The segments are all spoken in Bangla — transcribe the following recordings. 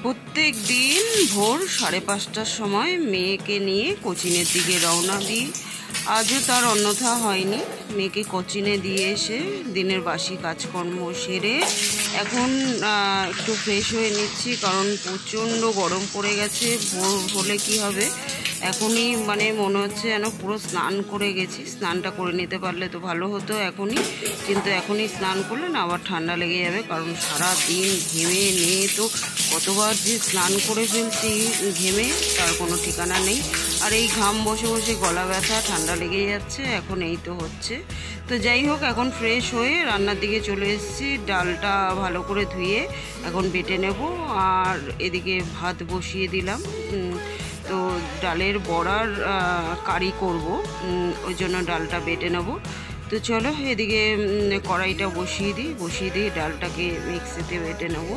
প্রত্যেক দিন ভোর 5:30টার সময় মেয়েকে নিয়ে কোচিংয়ের দিকে রওনা দিই। আজও তার অন্যথা হয়নি। মেয়েকে কোচিংয়ে দিয়ে এসে দিনের বাসি কাজকর্ম সেরে এখন একটু ফ্রেশ হয়ে নিচ্ছি, কারণ প্রচণ্ড গরম পড়ে গেছে। ভোর হলে কি হবে, এখনই মনে হচ্ছে যেন পুরো স্নান করে গেছি। স্নানটা করে নিতে পারলে তো ভালো হতো এখনই, কিন্তু এখনই স্নান করলে না আবার ঠান্ডা লেগে যাবে, কারণ সারা দিন ঘেমে নিয়ে তো কতবার যে স্নান করে ফেলছি ঘেমে, তার কোনো ঠিকানা নেই। আর এই ঘাম বসে বসে গলা ব্যথা, ঠান্ডা লেগে যাচ্ছে, এখন এই তো হচ্ছে। তো যাই হোক, এখন ফ্রেশ হয়ে রান্নার দিকে চলে এসেছি। ডালটা ভালো করে ধুয়ে এখন বেটে নেব, আর এদিকে ভাত বসিয়ে দিলাম। তো ডালের বড়ার কারি করব, ওই জন্য ডালটা বেটে নেব। তো চলো এদিকে কড়াইটা বসিয়ে দিই ডালটাকে মিক্সিতে বেটে নেব।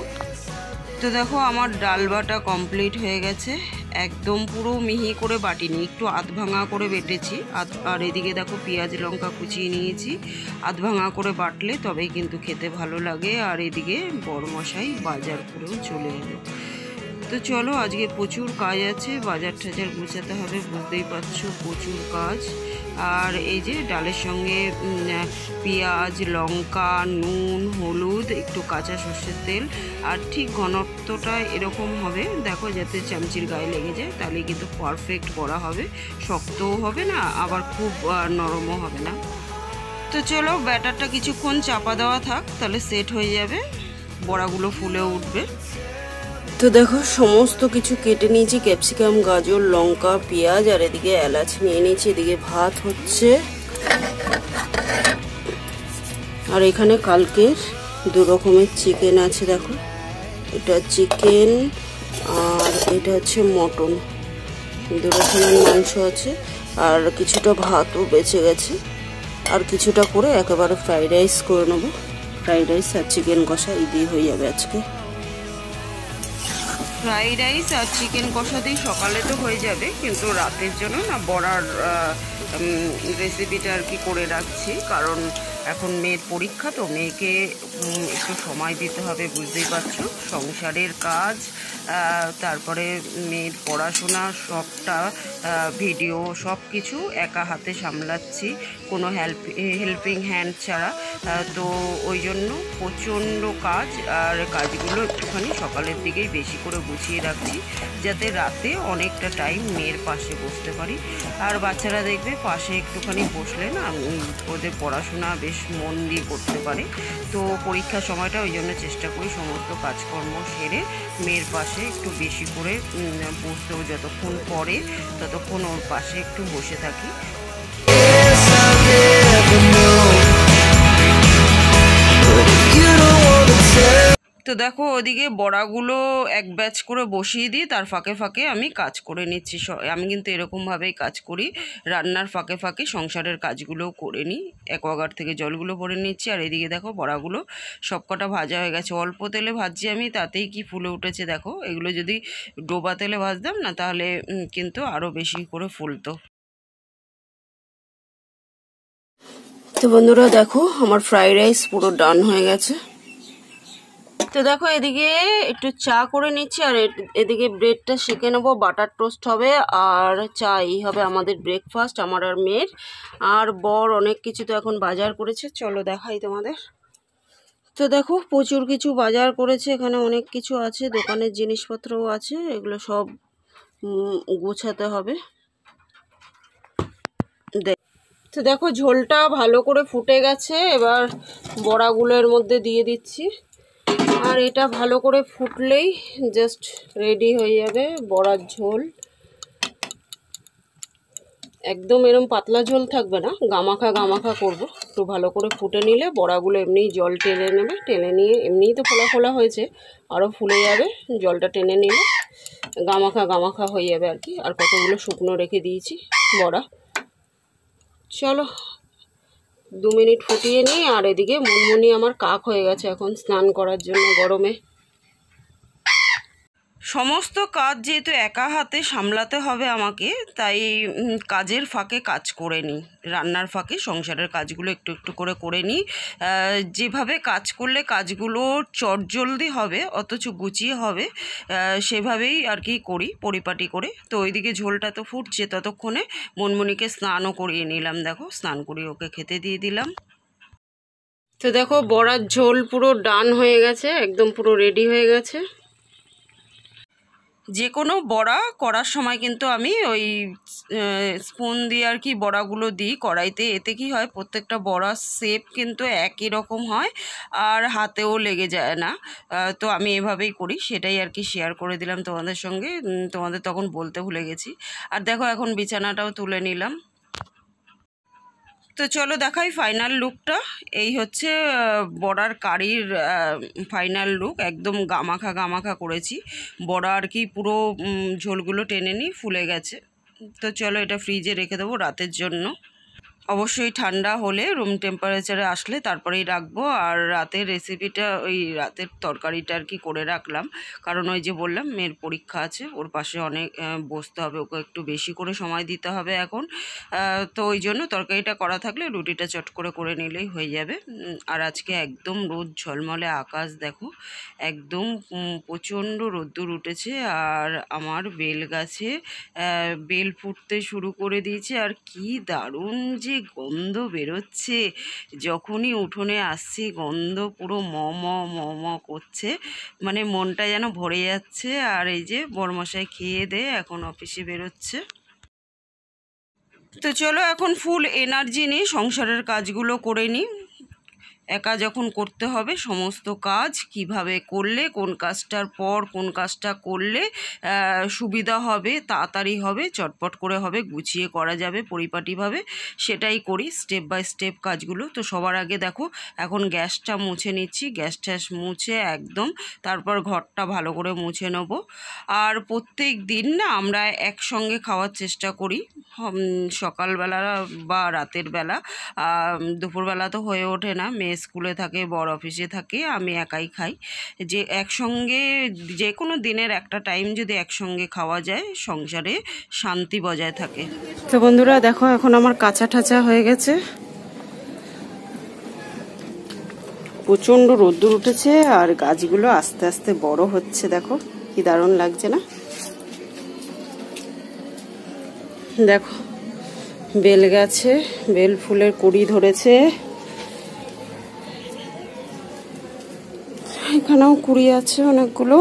তো দেখো আমার ডাল বাটা কমপ্লিট হয়ে গেছে। একদম পুরো মিহি করে বাটিনি, একটু আধ ভাঙা করে বেটেছি। আর এদিকে দেখো পেঁয়াজ লঙ্কা কুচিয়ে নিয়েছি। আধ ভাঙা করে বাটলে তবেই কিন্তু খেতে ভালো লাগে। আর এদিকে বড়মশাই বাজার করেও চলে এলো। তো চলো, আজকে প্রচুর কাজ আছে, বাজার টাজার গুছাতে হবে, বুঝতেই পারছো প্রচুর কাজ। আর এই যে ডালের সঙ্গে পেঁয়াজ লঙ্কা নুন হলুদ একটু কাঁচা সর্ষের তেল, আর ঠিক ঘনত্বটা এরকম হবে দেখো, যাতে চামচির গায়ে লেগে যায়, তাহলে কিন্তু পারফেক্ট করা হবে। শক্তও হবে না, আবার খুব নরমও হবে না। তো চলো ব্যাটারটা কিছুক্ষণ চাপা দেওয়া থাক, তাহলে সেট হয়ে যাবে, বড়াগুলো ফুলে উঠবে। তো দেখো সমস্ত কিছু কেটে নিয়েছি, ক্যাপসিকাম গাজর লঙ্কা পেঁয়াজ, আর এদিকে এলাচ নিয়ে নিয়েছি। এদিকে ভাত হচ্ছে, আর এখানে কালকের 2 রকমের চিকেন আছে। দেখো এটা চিকেন আর এটা হচ্ছে মটন, 2 রকমের মাংস আছে। আর কিছুটা ভাতও বেঁচে গেছে, আর কিছুটা করে একেবারে ফ্রাইড রাইস করে নেবো। ফ্রাইড রাইস আর চিকেন কষা এই দিয়ে হয়ে যাবে আজকে। ফ্রাইড রাইস আর চিকেন কষা দিয়ে সকালে তো হয়ে যাবে, কিন্তু রাতের জন্য না বড়ার রেসিপিটা আর কি করে রাখছি, কারণ এখন মেয়ের পরীক্ষা, তো মেয়েকে একটু সময় দিতে হবে, বুঝতেই পারছো। সংসারের কাজ, তারপরে মেয়ের পড়াশোনা, সবটা ভিডিও সব কিছু একা হাতে সামলাচ্ছি, কোনো হেল্পিং হ্যান্ড ছাড়া। তো ওই জন্য প্রচণ্ড কাজ, আর কাজগুলো একটুখানি সকালের দিকেই বেশি করে গুছিয়ে রাখছি, যাতে রাতে অনেকটা টাইম মেয়ের পাশে বসতে পারি। আর বাচ্চারা দেখবে পাশে একটুখানি বসলে না ওদের পড়াশোনা বেশ মন দিয়ে করতে পারে। তো পরীক্ষার সময়টা ওই জন্য চেষ্টা করি সমস্ত কাজকর্ম সেরে মেয়ের পাশে একটু বেশি করে বসতেও, যতক্ষণ পড়ে ততক্ষণ ওর পাশে একটু বসে থাকি। তো দেখো ওদিকে বড়াগুলো এক ব্যাচ করে বসিয়ে দিই, তার ফাঁকে ফাঁকে আমি কাজ করে নিচ্ছি। আমি কিন্তু এরকমভাবেই কাজ করি, রান্নার ফাঁকে ফাঁকে সংসারের কাজগুলোও করে নিই। অ্যাকোয়াগার্ড থেকে জলগুলো ভরে নিচ্ছি। আর এদিকে দেখো বড়াগুলো সবকটা ভাজা হয়ে গেছে। অল্প তেলে ভাজছি আমি, তাতেই কি ফুলে উঠেছে দেখো। এগুলো যদি ডোবা তেলে ভাজতাম না, তাহলে কিন্তু আরও বেশি করে ফুলতো। তো বন্ধুরা দেখো আমার ফ্রাইড রাইস পুরো ডান হয়ে গেছে। তো দেখো এদিকে একটু চা করে নিচ্ছি, আর এদিকে ব্রেডটা সেঁকে নেবো, বাটার টোস্ট হবে আর চা, এই হবে আমাদের ব্রেকফাস্ট, আমার আর মেয়ের। আর বর অনেক কিছু তো এখন বাজার করেছে, চলো দেখাই তোমাদের। তো দেখো প্রচুর কিছু বাজার করেছে, এখানে অনেক কিছু আছে, দোকানের জিনিসপত্রও আছে, এগুলো সব গোছাতে হবে। তো দেখো ঝোলটা ভালো করে ফুটে গেছে, এবার বড়াগুলোর মধ্যে দিয়ে দিচ্ছি। আর এটা ভালো করে ফুটলেই জাস্ট রেডি হয়ে যাবে বড়ার ঝোল। একদম এরকম পাতলা ঝোল থাকবে না, গামাখা গামাখা করব। একটু ভালো করে ফুটে নিলে বড়াগুলো এমনিই জল টেনে নেবে, টেনে নিয়ে এমনিই তো ফোলা ফোলা হয়েছে, আরও ফুলে যাবে, জলটা টেনে নিলে গামাখা গামাখা হয়ে যাবে আর কি। আর কতগুলো শুকনো রেখে দিয়েছি বড়া। চলো 2 মিনিট ফুটিয়ে নিই। আর এদিকে মুনমুনি আমার কাক হয়ে গেছে এখন স্নান করার জন্য গরমে। সমস্ত কাজ যেহেতু একা হাতে সামলাতে হবে আমাকে, তাই কাজের ফাঁকে কাজ করে নিই, রান্নার ফাঁকে সংসারের কাজগুলো একটু একটু করে নিই। যেভাবে কাজ করলে কাজগুলো চটজলদি হবে অথচ গুছিয়ে হবে, সেভাবেই আর কি করি পরিপাটি করে। তো ওইদিকে ঝোলটা তো ফুটছে, ততক্ষণে মনমনিকে স্নানও করিয়ে নিলাম। দেখো, স্নান করিয়ে ওকে খেতে দিয়ে দিলাম। তো দেখো, বড়ার ঝোল পুরো ডান হয়ে গেছে, একদম পুরো রেডি হয়ে গেছে। যে কোনো বড়া করার সময় কিন্তু আমি ওই স্পুন দিয়ে আর কি বড়াগুলো দিই কড়াইতে। এতে কি হয়, প্রত্যেকটা বড়ার শেপ কিন্তু একই রকম হয় আর হাতেও লেগে যায় না। তো আমি এভাবেই করি, সেটাই আর কি শেয়ার করে দিলাম তোমাদের সঙ্গে। তোমাদের তখন বলতে ভুলে গেছি। আর দেখো, এখন বিছানাটাও তুলে নিলাম। তো চলো দেখাই ফাইনাল লুকটা। এই হচ্ছে বড়ার কারির ফাইনাল লুক। একদম গামাখা গামাখা করেছি বড়া আর কি, পুরো ঝোলগুলো টেনে নিয়ে ফুলে গেছে। তো চলো এটা ফ্রিজে রেখে দেবো রাতের জন্য। অবশ্যই ঠান্ডা হলে, রুম টেম্পারেচারে আসলে তারপরেই রাখবো। আর রাতের রেসিপিটা, ওই রাতের তরকারিটা আর কি করে রাখলাম, কারণ ওই যে বললাম মেয়ের পরীক্ষা আছে, ওর পাশে অনেক বসতে হবে, ওকে একটু বেশি করে সময় দিতে হবে এখন। তো ওই জন্য তরকারিটা করা থাকলে রুটিটা চট করে নিলেই হয়ে যাবে। আর আজকে একদম রোদ ঝলমলে আকাশ, দেখো একদম প্রচণ্ড রোদ্দুর উঠেছে। আর আমার বেল গাছে বেল ফুটতে শুরু করে দিয়েছে, আর কি দারুণ যে গন্ধ বেরোচ্ছে। যখনই উঠোনে আসছি গন্ধ পুরো ম করছে, মানে মনটা যেন ভরে যাচ্ছে। আর এই যে বড়মশাই খেয়ে দিয়ে এখন অফিসে বেরোচ্ছে। তো চলো এখন ফুল এনার্জি নিয়ে সংসারের কাজগুলো করে নিই। একা যখন করতে হবে সমস্ত কাজ, কিভাবে করলে কোন কাজটার পর কোন কাজটা করলে সুবিধা হবে, তাড়াতাড়ি হবে, চটপট করে হবে, গুছিয়ে করা যাবে পরিপাটিভাবে, সেটাই করি স্টেপ বাই স্টেপ কাজগুলো। তো সবার আগে দেখো, এখন গ্যাসটা মুছে নিচ্ছি। গ্যাস ট্যাস মুছে একদম তারপর ঘরটা ভালো করে মুছে নেব। আর প্রত্যেক দিন না আমরা একসঙ্গে খাওয়ার চেষ্টা করি, সকালবেলা বা রাতের বেলা। দুপুরবেলা তো হয়ে ওঠে না, মেয়ে স্কুলে থাকে, বড় অফিসে থাকে, আমি একাই খাই। যে একসঙ্গে যে কোনো দিনের একটা টাইম যদি একসঙ্গে খাওয়া যায়, সংসারে শান্তি বজায় থাকে। তো বন্ধুরা দেখো, এখন আমার কাঁচা ঠাচা হয়ে গেছে, প্রচণ্ড রোদ্দুর উঠেছে আর গাছগুলো আস্তে আস্তে বড় হচ্ছে। দেখো কি দারুণ লাগছে না? দেখো বেল গাছে বেল ফুলের কুড়ি ধরেছে, এখানেও কুড়ি আছে অনেকগুলো।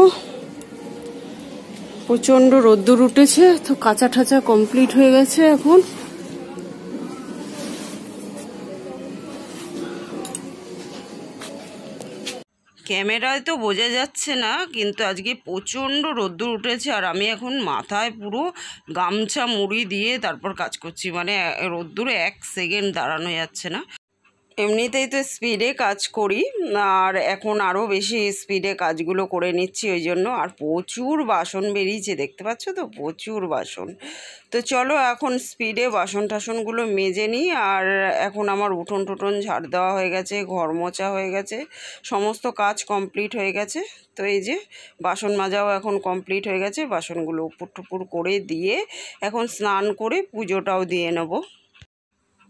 প্রচণ্ড রোদ্দুর উঠেছে, তো কাঁচা ঠাচা কমপ্লিট হয়ে গেছে। এখন ক্যামেরায় তো বোঝা যাচ্ছে না, কিন্তু আজকে প্রচণ্ড রোদ্দুর উঠেছে। আর আমি এখন মাথায় পুরো গামছা মুড়ি দিয়ে তারপর কাজ করছি, মানে রোদ্দুরে 1 সেকেন্ড দাঁড়ানো যাচ্ছে না। এমনিতেই তো স্পিডে কাজ করি, আর এখন আরও বেশি স্পিডে কাজগুলো করে নিচ্ছি ওই জন্য। আর প্রচুর বাসন বেরিয়েছে, দেখতে পাচ্ছ তো, প্রচুর বাসন। তো চলো এখন স্পিডে বাসন টাসনগুলো মেজে নিই। আর এখন আমার উঠোন টুটন ঝাড় দেওয়া হয়ে গেছে, ঘর মোছা হয়ে গেছে, সমস্ত কাজ কমপ্লিট হয়ে গেছে। তো এই যে বাসন মাজাও এখন কমপ্লিট হয়ে গেছে, বাসনগুলো উপর টুপুর করে দিয়ে এখন স্নান করে পুজোটাও দিয়ে নেব।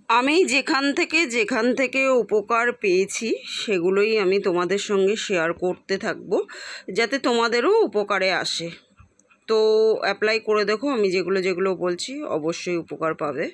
আমি যেখান থেকে উপকার পেয়েছি সেগুলোই আমি তোমাদের সঙ্গে শেয়ার করতে থাকবো, যাতে তোমাদেরও উপকারে আসে। তো অ্যাপ্লাই করে দেখো, আমি যেগুলো বলছি অবশ্যই উপকার পাবে।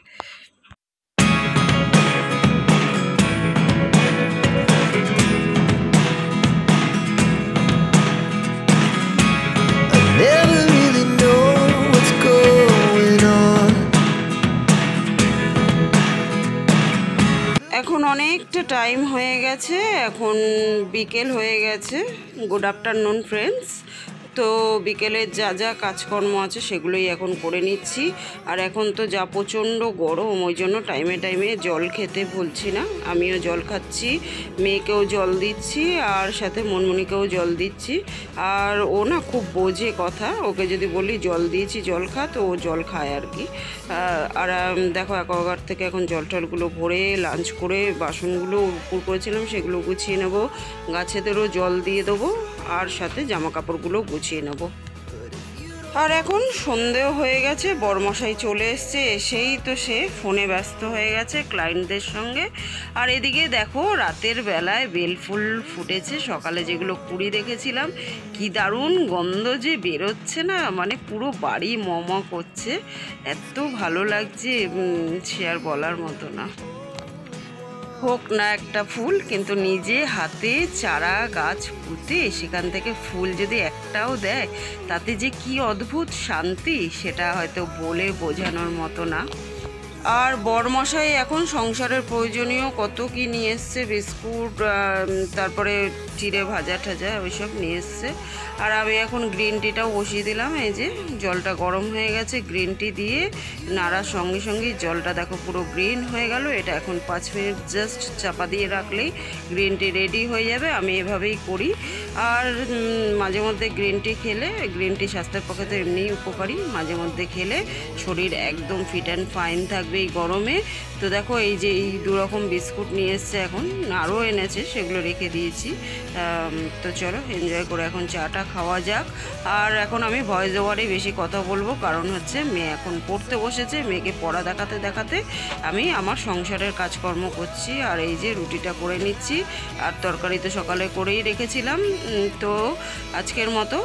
এখন অনেকটা টাইম হয়ে গেছে, এখন বিকেল হয়ে গেছে। Good afternoon friends. তো বিকেলের যা যা কাজকর্ম আছে সেগুলোই এখন করে নিচ্ছি। আর এখন তো যা প্রচণ্ড গরম, ওই জন্য টাইমে টাইমে জল খেতে ভুলছি না। আমিও জল খাচ্ছি, মেয়েকেও জল দিচ্ছি, আর সাথে মনমনিকেও জল দিচ্ছি। আর ও না খুব বোঝে কথা, ওকে যদি বলি জল দিয়েছি জল খা, তো ও জল খায় আর কি। আর দেখো অ্যাকোয়াগার্ড থেকে এখন জল টলগুলো ভরে লাঞ্চ করে বাসনগুলো উপর করেছিলাম সেগুলো গুছিয়ে নেব, গাছেদেরও জল দিয়ে দেবো, আর সাথে জামা কাপড়গুলো গুছিয়ে নেব। আর এখন সন্ধেও হয়ে গেছে, বরমশাই চলে এসছে, এসেই তো সে ফোনে ব্যস্ত হয়ে গেছে ক্লায়েন্টদের সঙ্গে। আর এদিকে দেখো রাতের বেলায় বেলফুল ফুটেছে, সকালে যেগুলো কুড়ি রেখেছিলাম, কি দারুণ গন্ধ যে বেরোচ্ছে না, মানে পুরো বাড়ি মম করছে, এত ভালো লাগছে সে আর বলার মতো না। হোক না একটা ফুল, কিন্তু নিজে হাতে চারা গাছ পুঁতে সেখান থেকে ফুল যদি একটাও দেয়, তাতে যে কি অদ্ভুত শান্তি, সেটা হয়তো বলে বোঝানোর মতো না। আর বরমশাই এখন সংসারের প্রয়োজনীয় কত কি নিয়ে এসছে, বিস্কুট, তারপরে চিড়ে ভাজা ঠাজা ওইসব নিয়ে এসছে। আর আমি এখন গ্রিন টিটাও বসিয়ে দিলাম, এই যে জলটা গরম হয়ে গেছে, গ্রিন টি দিয়ে নাড়ার সঙ্গে সঙ্গে জলটা দেখো পুরো গ্রিন হয়ে গেল। এটা এখন 5 মিনিট জাস্ট চাপা দিয়ে রাখলেই গ্রিন টি রেডি হয়ে যাবে। আমি এভাবেই করি। আর মাঝে মধ্যে গ্রিন টি খেলে, গ্রিন টি স্বাস্থ্যের পক্ষে তো এমনিই উপকারী, মাঝে মধ্যে খেলে শরীর একদম ফিট অ্যান্ড ফাইন থাকবে এই গরমে। তো দেখো এই যে এই 2 রকম বিস্কুট নিয়ে এসছে, এখন আরও এনেছে, সেগুলো রেখে দিয়েছি। তো চলো এনজয় করে এখন চাটা খাওয়া যাক। আর এখন আমি ভয়েস ওভারেই বেশি কথা বলবো, কারণ হচ্ছে মেয়ে এখন পড়তে বসেছে, মেয়েকে পড়া দেখাতে দেখাতে আমি আমার সংসারের কাজকর্ম করছি। আর এই যে রুটিটা করে নিচ্ছি, আর তরকারি তো সকালে করেই রেখেছিলাম। তো আজকের মতো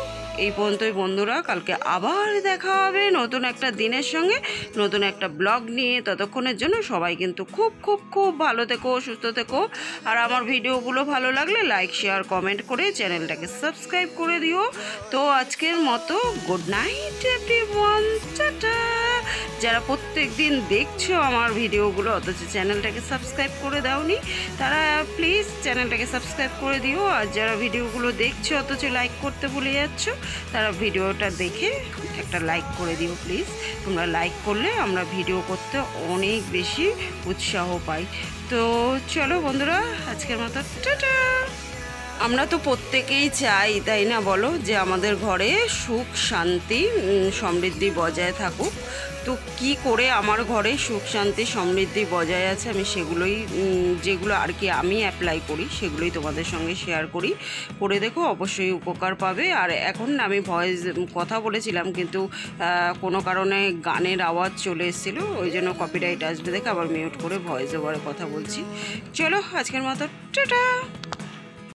এই পর্যন্তই বন্ধুরা, কালকে আবার দেখা হবে নতুন একটা দিনের সঙ্গে, নতুন একটা ব্লগ নিয়ে। ততক্ষণের জন্য সবাই কিন্তু খুব খুব খুব ভালো থেকো, সুস্থ থেকো। আর আমার ভিডিওগুলো ভালো লাগলে লাইক শেয়ার কমেন্ট করে চ্যানেলটাকে সাবস্ক্রাইব করে দিও। তো আজকের মতো গুড নাইট এভরিওয়ান, টাটা। যারা প্রত্যেক দিন দেখছো আমার ভিডিওগুলো অথচ চ্যানেলটাকে সাবস্ক্রাইব করে দাওনি, তারা প্লিজ চ্যানেলটাকে সাবস্ক্রাইব করে দিও। আর যারা ভিডিওগুলো দেখছো অথচ লাইক করতে ভুলে যাচ্ছ, তারা ভিডিওটা দেখে একটা লাইক করে দিও প্লিজ। তোমরা লাইক করলে আমরা ভিডিও করতে অনেক বেশি উৎসাহ পাই। তো চলো বন্ধুরা, আজকের মতো টাটা। আমরা তো প্রত্যেকেই চাই, তাই না বলো, যে আমাদের ঘরে সুখ শান্তি সমৃদ্ধি বজায় থাকুক। তো কি করে আমার ঘরে সুখ শান্তি সমৃদ্ধি বজায় আছে, আমি সেগুলোই, যেগুলো আর কি আমি অ্যাপ্লাই করি, সেগুলোই তোমাদের সঙ্গে শেয়ার করি। করে দেখো, অবশ্যই উপকার পাবে। আর এখন আমি ভয়েস কথা বলেছিলাম, কিন্তু কোনো কারণে গানের আওয়াজ চলে এসেছিলো, ওই জন্য কপিরাইট আসবে দেখে আবার মিউট করে ভয়েস ওভারে কথা বলছি। চলো আজকের মতো টাটা।